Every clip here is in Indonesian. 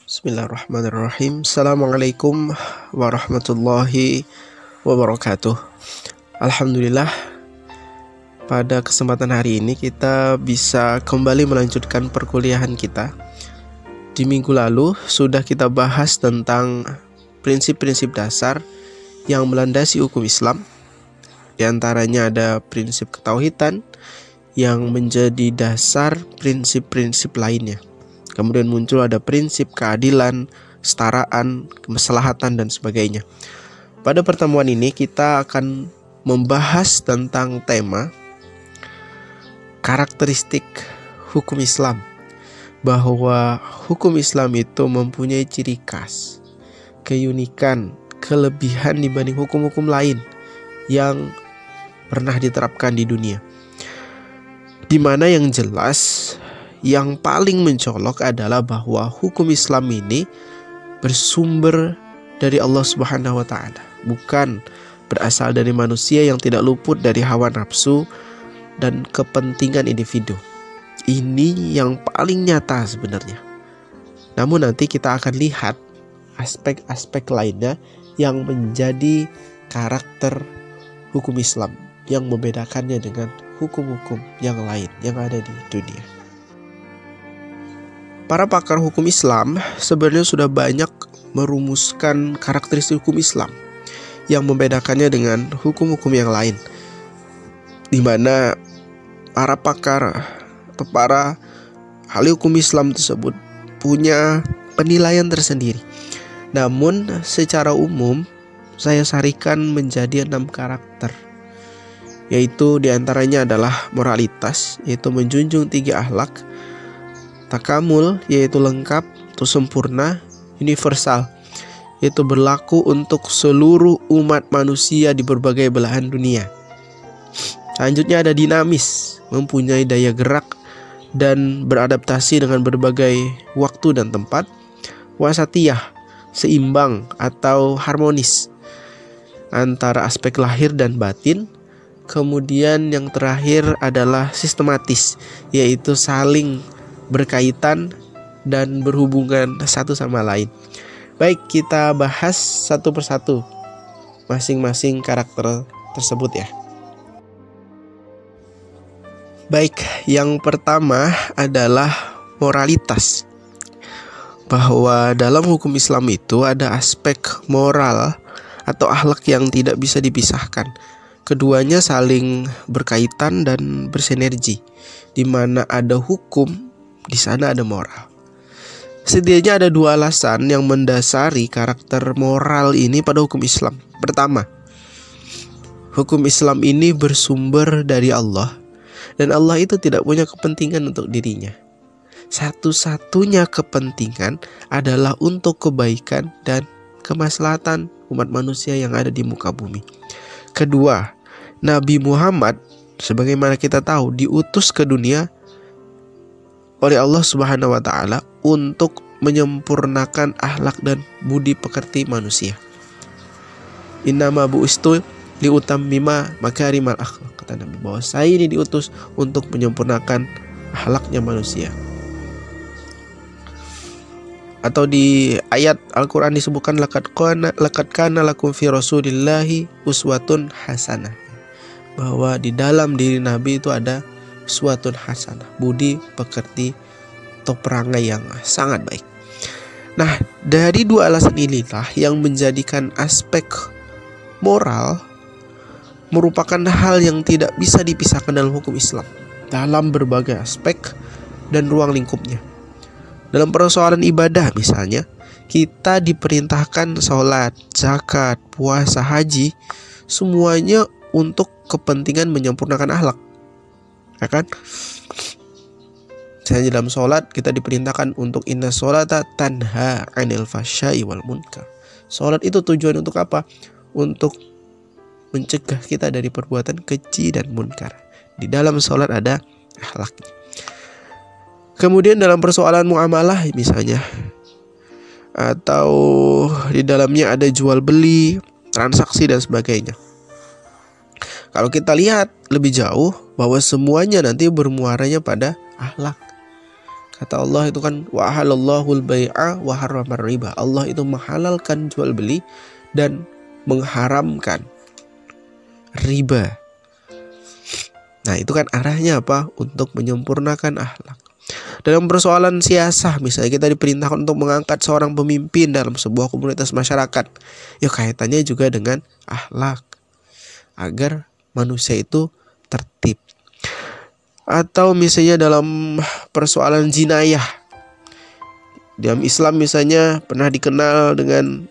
Bismillahirrahmanirrahim. Assalamualaikum warahmatullahi wabarakatuh. Alhamdulillah, pada kesempatan hari ini kita bisa kembali melanjutkan perkuliahan kita. Di minggu lalu sudah kita bahas tentang prinsip-prinsip dasar yang melandasi hukum Islam. Di antaranya ada prinsip ketauhidan yang menjadi dasar prinsip-prinsip lainnya. Kemudian muncul ada prinsip keadilan, kesetaraan, kemaslahatan, dan sebagainya. Pada pertemuan ini kita akan membahas tentang tema karakteristik hukum Islam. Bahwa hukum Islam itu mempunyai ciri khas, keunikan, kelebihan dibanding hukum-hukum lain yang pernah diterapkan di dunia. Di mana yang jelas, yang paling mencolok adalah bahwa hukum Islam ini bersumber dari Allah Subhanahu wa taala, bukan berasal dari manusia yang tidak luput dari hawa nafsu dan kepentingan individu. Ini yang paling nyata sebenarnya. Namun nanti kita akan lihat aspek-aspek lainnya yang menjadi karakter hukum Islam yang membedakannya dengan hukum-hukum yang lain yang ada di dunia. Para pakar hukum Islam sebenarnya sudah banyak merumuskan karakteristik hukum Islam yang membedakannya dengan hukum-hukum yang lain, di mana para pakar atau para ahli hukum Islam tersebut punya penilaian tersendiri. Namun secara umum saya sarikan menjadi 6 karakter, yaitu diantaranya adalah moralitas, yaitu menjunjung 3 akhlak; takamul, yaitu lengkap atau sempurna; universal, yaitu berlaku untuk seluruh umat manusia di berbagai belahan dunia. Selanjutnya ada dinamis, mempunyai daya gerak dan beradaptasi dengan berbagai waktu dan tempat. Wasatiyah, seimbang atau harmonis antara aspek lahir dan batin. Kemudian yang terakhir adalah sistematis, yaitu saling berkaitan dan berhubungan satu sama lain. Baik, kita bahas satu persatu masing-masing karakter tersebut ya. Baik, yang pertama adalah moralitas. Bahwa dalam hukum Islam itu ada aspek moral atau akhlak yang tidak bisa dipisahkan. Keduanya saling berkaitan dan bersinergi. Di mana ada hukum, di sana ada moral. Setidaknya ada 2 alasan yang mendasari karakter moral ini pada hukum Islam. Pertama, hukum Islam ini bersumber dari Allah, dan Allah itu tidak punya kepentingan untuk dirinya. Satu-satunya kepentingan adalah untuk kebaikan dan kemaslahatan umat manusia yang ada di muka bumi. Kedua, Nabi Muhammad sebagaimana kita tahu diutus ke dunia oleh Allah Subhanahu wa taala untuk menyempurnakan akhlak dan budi pekerti manusia. Innama bu'istu liutammima makarimal akhlak, kata Nabi, bahwa saya ini diutus untuk menyempurnakan akhlaknya manusia. Atau di ayat Al-Qur'an disebutkan laqad kana lakum fi rasulillahi uswatun hasanah, bahwa di dalam diri Nabi itu ada uswatun hasanah, budi pekerti atau perangai yang sangat baik. Nah, dari 2 alasan inilah yang menjadikan aspek moral merupakan hal yang tidak bisa dipisahkan dalam hukum Islam dalam berbagai aspek dan ruang lingkupnya. Dalam persoalan ibadah misalnya, kita diperintahkan sholat, zakat, puasa, haji, semuanya untuk kepentingan menyempurnakan akhlak, ya kan? Misalnya dalam sholat kita diperintahkan untuk inna sholata tanha 'anil fahsya'i wal munkar. Sholat itu tujuan untuk apa? Untuk mencegah kita dari perbuatan keji dan munkar. Di dalam sholat ada akhlaknya. Kemudian dalam persoalan muamalah misalnya, atau di dalamnya ada jual beli, transaksi dan sebagainya. Kalau kita lihat lebih jauh bahwa semuanya nanti bermuaranya pada akhlak. Kata Allah itu kan wa ahallallahul bai'a wa harramar riba. Allah itu menghalalkan jual beli dan mengharamkan riba. Nah, itu kan arahnya apa? Untuk menyempurnakan akhlak. Dalam persoalan siasah, misalnya kita diperintahkan untuk mengangkat seorang pemimpin dalam sebuah komunitas masyarakat, ya kaitannya juga dengan akhlak, agar manusia itu tertib. Atau misalnya dalam persoalan jinayah, dalam Islam misalnya pernah dikenal dengan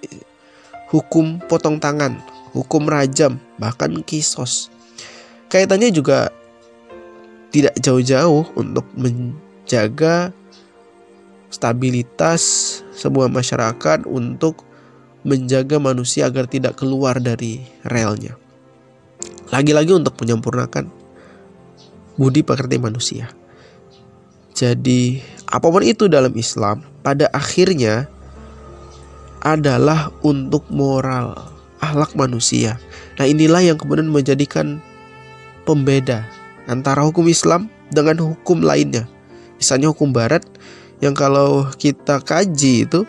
hukum potong tangan, hukum rajam, bahkan kisos. Kaitannya juga tidak jauh-jauh untuk menjaga stabilitas sebuah masyarakat, untuk menjaga manusia agar tidak keluar dari relnya. Lagi-lagi untuk menyempurnakan budi pekerti manusia. Jadi apapun itu dalam Islam, pada akhirnya adalah untuk moral, akhlak manusia. Nah, inilah yang kemudian menjadikan pembeda antara hukum Islam dengan hukum lainnya. Misalnya hukum Barat yang kalau kita kaji itu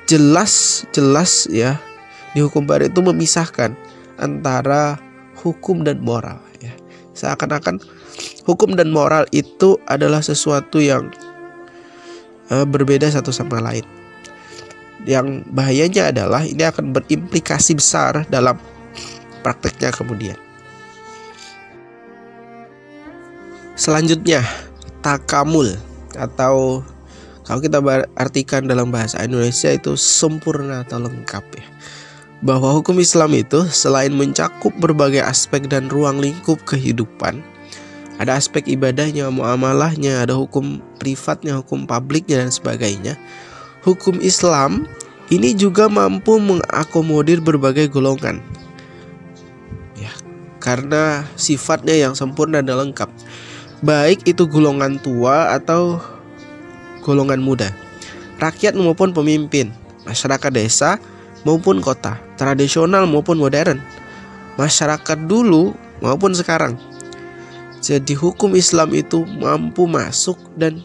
jelas ya, di hukum Barat itu memisahkan antara hukum dan moral ya. Seakan-akan hukum dan moral itu adalah sesuatu yang berbeda satu sama lain. Yang bahayanya adalah ini akan berimplikasi besar dalam prakteknya kemudian. Selanjutnya, takamul, atau kalau kita artikan dalam bahasa Indonesia itu sempurna atau lengkap ya. Bahwa hukum Islam itu selain mencakup berbagai aspek dan ruang lingkup kehidupan, ada aspek ibadahnya, muamalahnya, ada hukum privatnya, hukum publiknya dan sebagainya. Hukum Islam ini juga mampu mengakomodir berbagai golongan ya, karena sifatnya yang sempurna dan lengkap. Baik itu golongan tua atau golongan muda, rakyat maupun pemimpin, masyarakat desa maupun kota, tradisional maupun modern, masyarakat dulu maupun sekarang. Jadi hukum Islam itu mampu masuk dan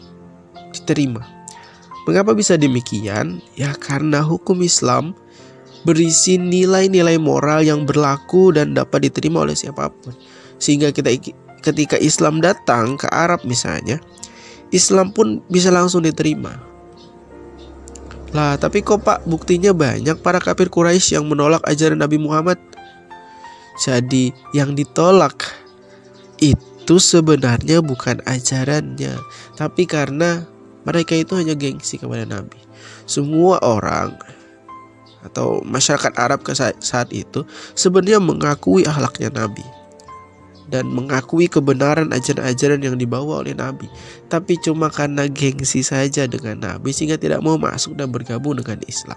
diterima. Mengapa bisa demikian? Ya karena hukum Islam berisi nilai-nilai moral yang berlaku dan dapat diterima oleh siapapun. Sehingga ketika Islam datang ke Arab misalnya, Islam pun bisa langsung diterima. Lah, tapi kok Pak, buktinya banyak para kafir Quraisy yang menolak ajaran Nabi Muhammad. Jadi yang ditolak itu sebenarnya bukan ajarannya, tapi karena mereka itu hanya gengsi kepada Nabi. Semua orang atau masyarakat Arab saat itu sebenarnya mengakui akhlaknya Nabi dan mengakui kebenaran ajaran-ajaran yang dibawa oleh Nabi, tapi cuma karena gengsi saja dengan Nabi sehingga tidak mau masuk dan bergabung dengan Islam.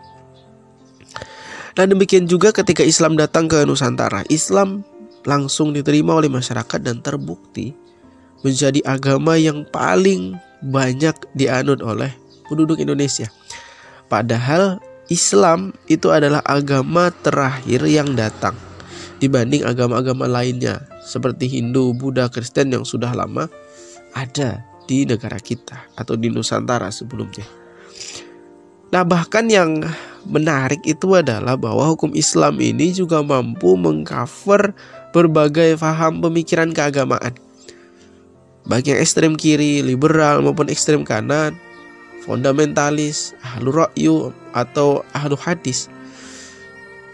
Dan demikian juga ketika Islam datang ke Nusantara, Islam langsung diterima oleh masyarakat dan terbukti menjadi agama yang paling banyak dianut oleh penduduk Indonesia. Padahal Islam itu adalah agama terakhir yang datang dibanding agama-agama lainnya seperti Hindu, Buddha, Kristen yang sudah lama ada di negara kita atau di Nusantara sebelumnya. Nah, bahkan yang menarik itu adalah bahwa hukum Islam ini juga mampu mengcover berbagai paham pemikiran keagamaan, baik yang ekstrem kiri, liberal maupun ekstrem kanan, fundamentalis, ahlu ra'yu atau ahlu hadis.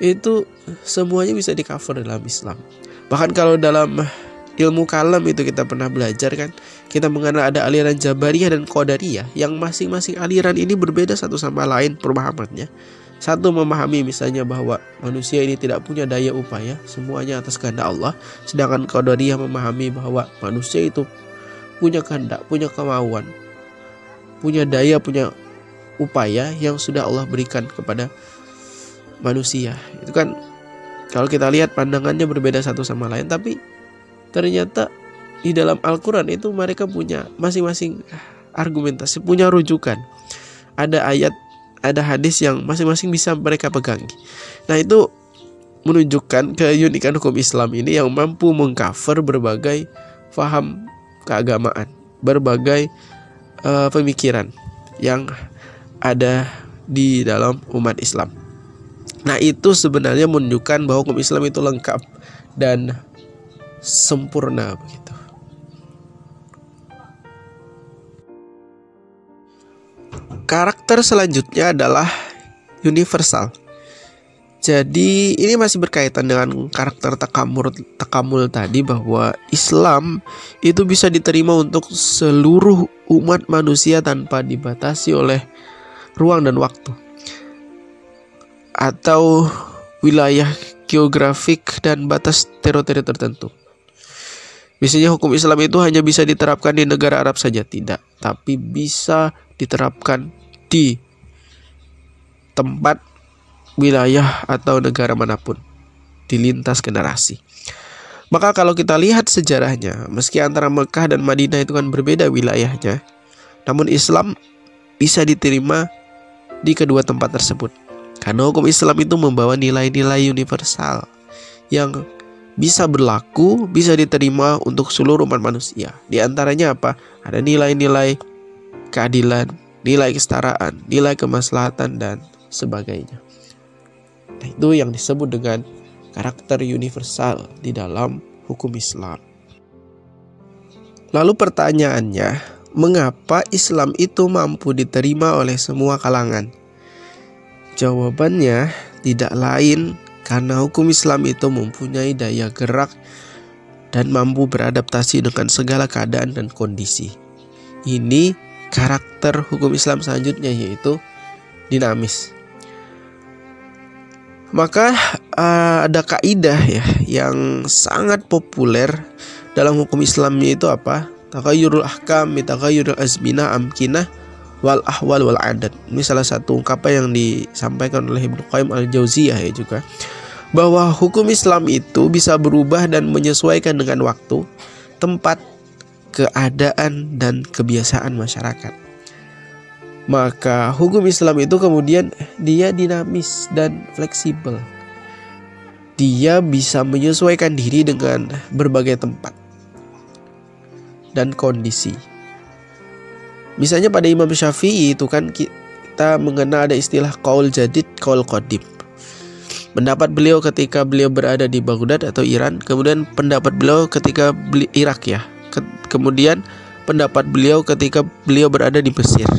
Itu semuanya bisa di-cover dalam Islam. Bahkan kalau dalam ilmu kalam itu kita pernah belajar kan, kita mengenal ada aliran Jabariyah dan Qadariyah yang masing-masing aliran ini berbeda satu sama lain pemahamannya. Satu memahami misalnya bahwa manusia ini tidak punya daya upaya, semuanya atas kehendak Allah. Sedangkan Qadariyah memahami bahwa manusia itu punya kehendak, punya kemauan, punya daya, punya upaya yang sudah Allah berikan kepada manusia. Itu kan kalau kita lihat pandangannya berbeda satu sama lain, tapi ternyata di dalam Al-Quran itu mereka punya masing-masing argumentasi, punya rujukan. Ada ayat, ada hadis yang masing-masing bisa mereka pegangi. Nah, itu menunjukkan keunikan hukum Islam ini yang mampu mengcover berbagai faham keagamaan, berbagai pemikiran yang ada di dalam umat Islam. Nah, itu sebenarnya menunjukkan bahwa hukum Islam itu lengkap dan sempurna begitu. Karakter selanjutnya adalah universal. Jadi ini masih berkaitan dengan karakter takamul tadi, bahwa Islam itu bisa diterima untuk seluruh umat manusia tanpa dibatasi oleh ruang dan waktu atau wilayah geografik dan batas teritori tertentu. Misalnya hukum Islam itu hanya bisa diterapkan di negara Arab saja, tidak, tapi bisa diterapkan di tempat, wilayah atau negara manapun, di lintas generasi. Maka kalau kita lihat sejarahnya, meski antara Mekah dan Madinah itu kan berbeda wilayahnya, namun Islam bisa diterima di kedua tempat tersebut, karena hukum Islam itu membawa nilai-nilai universal yang bisa berlaku, bisa diterima untuk seluruh umat manusia. Di antaranya apa? Ada nilai-nilai keadilan, nilai kesetaraan, nilai kemaslahatan, dan sebagainya. Nah, itu yang disebut dengan karakter universal di dalam hukum Islam. Lalu pertanyaannya, mengapa Islam itu mampu diterima oleh semua kalangan? Jawabannya tidak lain karena hukum Islam itu mempunyai daya gerak dan mampu beradaptasi dengan segala keadaan dan kondisi. Ini karakter hukum Islam selanjutnya, yaitu dinamis. Maka ada kaidah ya yang sangat populer dalam hukum Islam, yaitu apa? Taghayyurul ahkam bi taghayyuril azminah amkinah wal ahwal wal adat. Ini salah satu ungkapan yang disampaikan oleh Ibnu Qayyim al-Jauziyah ya juga, bahwa hukum Islam itu bisa berubah dan menyesuaikan dengan waktu, tempat, keadaan, dan kebiasaan masyarakat. Maka hukum Islam itu kemudian dia dinamis dan fleksibel. Dia bisa menyesuaikan diri dengan berbagai tempat dan kondisi. Misalnya pada Imam Syafi'i itu kan kita mengenal ada istilah qaul jadid, qaul qadim. Pendapat beliau ketika beliau berada di Baghdad atau Iran, kemudian pendapat beliau ketika Irak ya. Kemudian pendapat beliau ketika beliau berada di Mesir.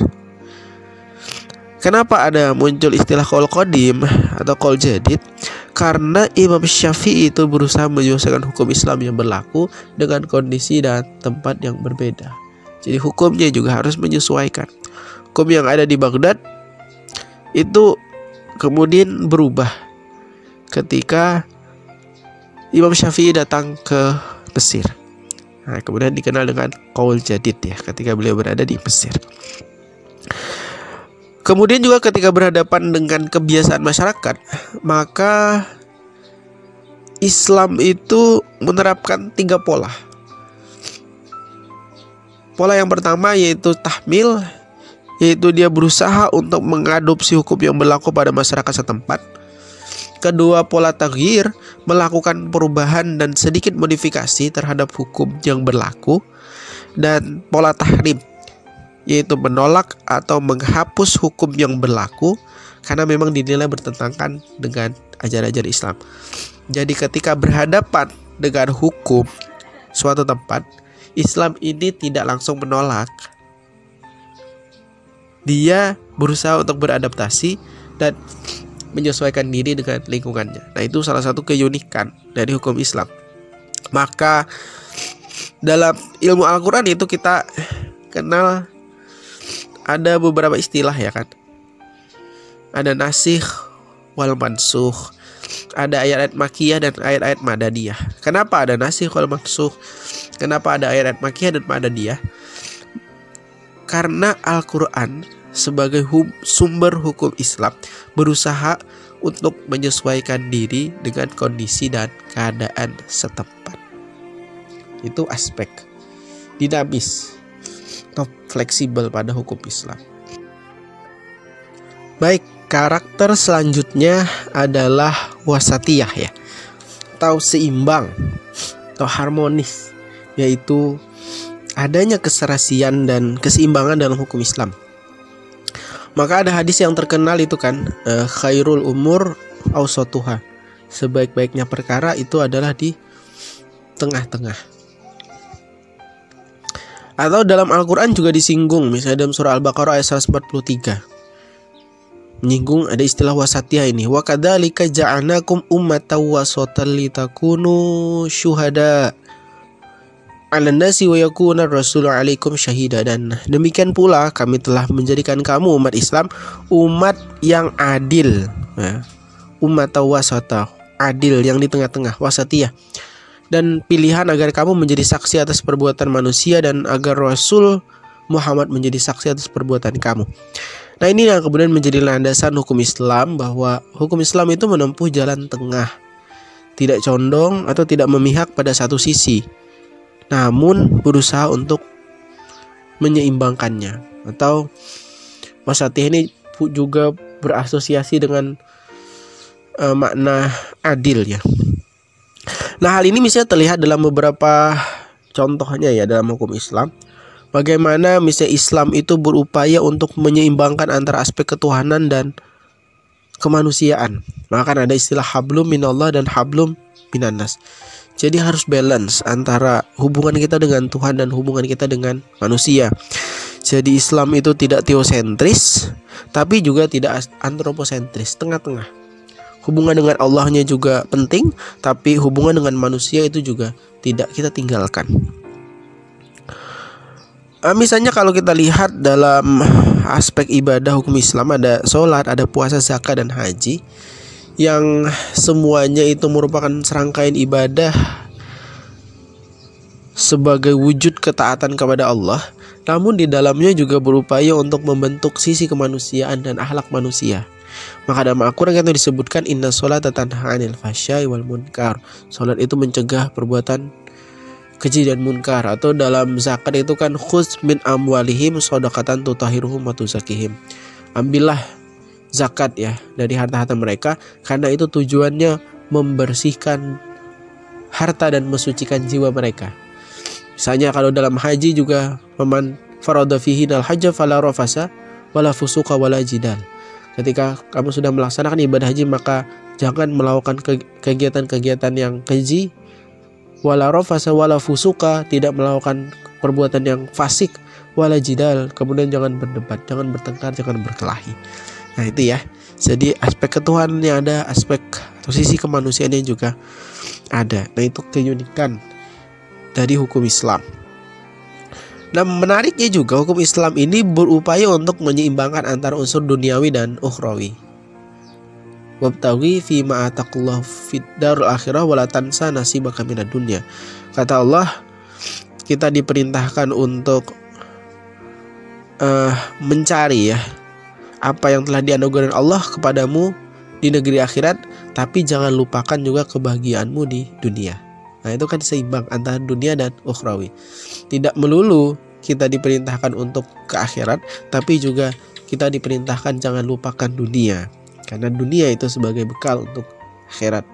Kenapa ada muncul istilah qaul qadim atau qaul jadid? Karena Imam Syafi'i itu berusaha menyelesaikan hukum Islam yang berlaku dengan kondisi dan tempat yang berbeda. Jadi hukumnya juga harus menyesuaikan. Hukum yang ada di Baghdad itu kemudian berubah ketika Imam Syafi'i datang ke Mesir. Nah, kemudian dikenal dengan qaul jadid ya, ketika beliau berada di Mesir. Kemudian juga ketika berhadapan dengan kebiasaan masyarakat, maka Islam itu menerapkan 3 pola. Pola yang pertama yaitu tahmil, yaitu dia berusaha untuk mengadopsi hukum yang berlaku pada masyarakat setempat. Kedua, pola taghyir, melakukan perubahan dan sedikit modifikasi terhadap hukum yang berlaku. Dan pola tahrim, yaitu menolak atau menghapus hukum yang berlaku karena memang dinilai bertentangan dengan ajaran-ajaran Islam. Jadi ketika berhadapan dengan hukum suatu tempat, Islam ini tidak langsung menolak. Dia berusaha untuk beradaptasi dan menyesuaikan diri dengan lingkungannya. Nah, itu salah satu keunikan dari hukum Islam. Maka dalam ilmu Al-Quran itu kita kenal ada beberapa istilah ya kan. Ada nasikh wal mansukh, ada ayat-ayat makiyah dan ayat-ayat madaniyah. Kenapa ada nasikh wal mansukh? Kenapa ada ayat-ayat makiyah dan madaniyah? Karena Al-Quran sebagai sumber hukum Islam berusaha untuk menyesuaikan diri dengan kondisi dan keadaan setempat. Itu aspek dinamis atau fleksibel pada hukum Islam. Baik, karakter selanjutnya adalah wasatiyah ya, atau seimbang atau harmonis, yaitu adanya keserasian dan keseimbangan dalam hukum Islam. Maka ada hadis yang terkenal itu kan, khairul umur awsatuha. Sebaik-baiknya perkara itu adalah di tengah-tengah. Atau dalam Al-Quran juga disinggung, misalnya dalam surah Al-Baqarah ayat 143, menyinggung ada istilah wasatiyah ini. Wa kadzalika ja'alnakum ummatan wasatan litakunu syuhada 'alan nasi wa yakuna rasulu 'alaikum syahida. Dan demikian pula kami telah menjadikan kamu umat Islam umat yang adil, ya. Ummatan wasata, adil yang di tengah-tengah, wasatiyah. Dan pilihan agar kamu menjadi saksi atas perbuatan manusia dan agar Rasul Muhammad menjadi saksi atas perbuatan kamu. Nah, ini yang kemudian menjadi landasan hukum Islam, bahwa hukum Islam itu menempuh jalan tengah, tidak condong atau tidak memihak pada satu sisi, namun berusaha untuk menyeimbangkannya. Atau wasatiyah ini juga berasosiasi dengan makna adil, ya. Nah, hal ini misalnya terlihat dalam beberapa contohnya ya dalam hukum Islam. Bagaimana misalnya Islam itu berupaya untuk menyeimbangkan antara aspek ketuhanan dan kemanusiaan. Maka ada istilah hablum minallah dan hablum minannas. Jadi harus balance antara hubungan kita dengan Tuhan dan hubungan kita dengan manusia. Jadi Islam itu tidak teosentris, tapi juga tidak antroposentris, tengah-tengah. Hubungan dengan Allahnya juga penting, tapi hubungan dengan manusia itu juga tidak kita tinggalkan. Misalnya kalau kita lihat dalam aspek ibadah hukum Islam, ada sholat, ada puasa, zakat, dan haji, yang semuanya itu merupakan serangkaian ibadah sebagai wujud ketaatan kepada Allah, namun di dalamnya juga berupaya untuk membentuk sisi kemanusiaan dan akhlak manusia. Maka dalam Al-Quran itu disebutkan inna sholata tanha 'anil fahsya'i wal munkar. Sholat itu mencegah perbuatan keji dan munkar. Atau dalam zakat itu kan khudz min amwalihim shadaqatan tutahhiruhum wa tuzakihim. Ambillah zakat ya dari harta-harta mereka, karena itu tujuannya membersihkan harta dan mensucikan jiwa mereka. Misalnya kalau dalam haji juga faman farada fihi al hajja fala rafasa wala fusuqa wala jidal. Ketika kamu sudah melaksanakan ibadah haji, maka jangan melakukan kegiatan-kegiatan yang keji, wala rafasa wala fusuka, tidak melakukan perbuatan yang fasik, wala jidal, kemudian jangan berdebat, jangan bertengkar, jangan berkelahi. Nah itu ya. Jadi aspek ketuhanannya ada, aspek atau sisi kemanusiaannya juga ada. Nah itu keunikan dari hukum Islam. Nah menariknya juga hukum Islam ini berupaya untuk menyeimbangkan antara unsur duniawi dan ukhrawi. Wabtaghi fi ma ataqallahu fid darul akhirah wala tansa nasibaka minad dunya. Kata Allah, kita diperintahkan untuk mencari ya apa yang telah dianugerahkan Allah kepadamu di negeri akhirat, tapi jangan lupakan juga kebahagiaanmu di dunia. Nah itu kan seimbang antara dunia dan ukhrawi. Tidak melulu kita diperintahkan untuk ke akhirat, tapi juga kita diperintahkan jangan lupakan dunia, karena dunia itu sebagai bekal untuk akhirat.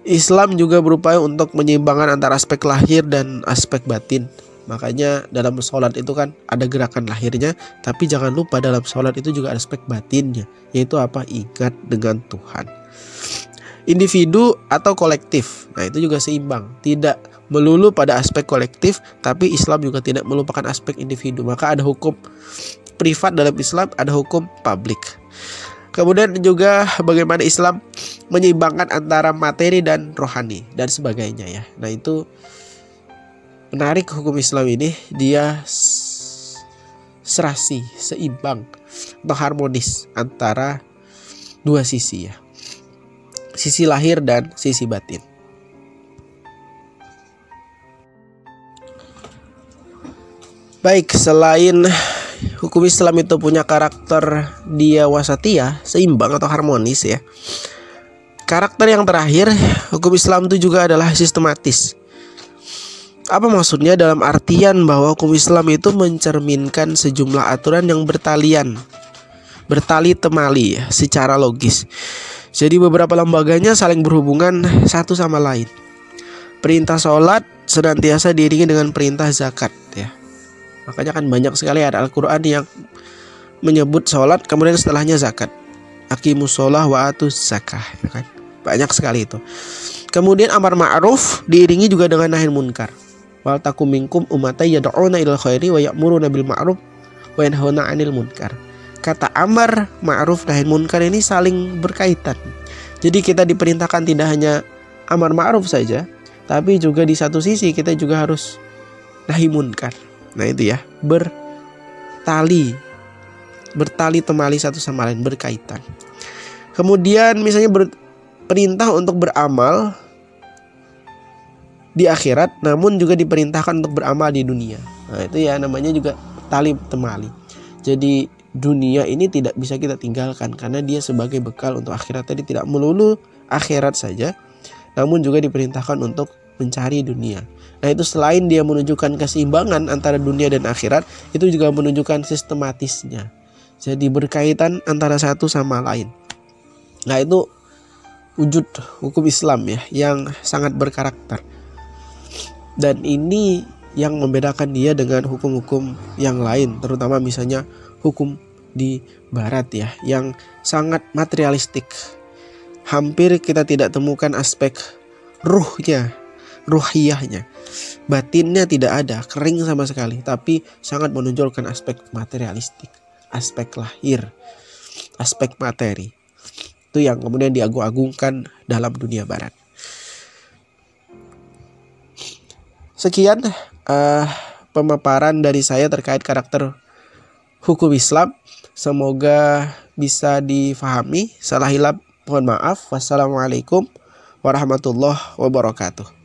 Islam juga berupaya untuk menyeimbangkan antara aspek lahir dan aspek batin. Makanya dalam sholat itu kan ada gerakan lahirnya, tapi jangan lupa dalam sholat itu juga ada aspek batinnya, yaitu apa? Ingat dengan Tuhan. Individu atau kolektif, nah itu juga seimbang, tidak melulu pada aspek kolektif, tapi Islam juga tidak melupakan aspek individu. Maka ada hukum privat dalam Islam, ada hukum publik. Kemudian juga bagaimana Islam menyeimbangkan antara materi dan rohani dan sebagainya ya. Nah itu menarik hukum Islam ini, dia serasi, seimbang atau harmonis antara dua sisi ya. Sisi lahir dan sisi batin. Baik, selain hukum Islam itu punya karakter dia wasatiyah, seimbang atau harmonis ya. Karakter yang terakhir, hukum Islam itu juga adalah sistematis. Apa maksudnya? Dalam artian bahwa hukum Islam itu mencerminkan sejumlah aturan yang bertali temali ya, secara logis. Jadi beberapa lembaganya saling berhubungan satu sama lain. Perintah sholat senantiasa diiringi dengan perintah zakat ya. Makanya kan banyak sekali ada Al-Quran yang menyebut sholat kemudian setelahnya zakat. Aqimus sholah wa atuz zakah ya kan. Banyak sekali itu. Kemudian amar ma'ruf diiringi juga dengan nahi munkar. Wal takum minkum ummatan yad'una ilal khairi wa ya'muruna bil ma'ruf wa yanhauna 'anil munkar. Kata amar ma'ruf nahi munkar ini saling berkaitan. Jadi kita diperintahkan tidak hanya amar ma'ruf saja, tapi juga di satu sisi kita juga harus nahi munkar. Nah itu ya, bertali temali satu sama lain, berkaitan. Kemudian misalnya perintah untuk beramal di akhirat, namun juga diperintahkan untuk beramal di dunia. Nah itu ya namanya juga tali temali. Jadi dunia ini tidak bisa kita tinggalkan karena dia sebagai bekal untuk akhirat. Tadi tidak melulu akhirat saja, namun juga diperintahkan untuk mencari dunia. Nah itu selain dia menunjukkan keseimbangan antara dunia dan akhirat, itu juga menunjukkan sistematisnya. Jadi berkaitan antara satu sama lain. Nah itu wujud hukum Islam ya, yang sangat berkarakter. Dan ini yang membedakan dia dengan hukum-hukum yang lain, terutama misalnya hukum di barat ya, yang sangat materialistik. Hampir kita tidak temukan aspek ruhiyahnya. Batinnya tidak ada, kering sama sekali, tapi sangat menonjolkan aspek materialistik, aspek lahir, aspek materi. Itu yang kemudian diagung-agungkan dalam dunia barat. Sekian pemaparan dari saya terkait karakter hukum Islam. Semoga bisa difahami. Salah hilap mohon maaf. Wassalamualaikum warahmatullahi wabarakatuh.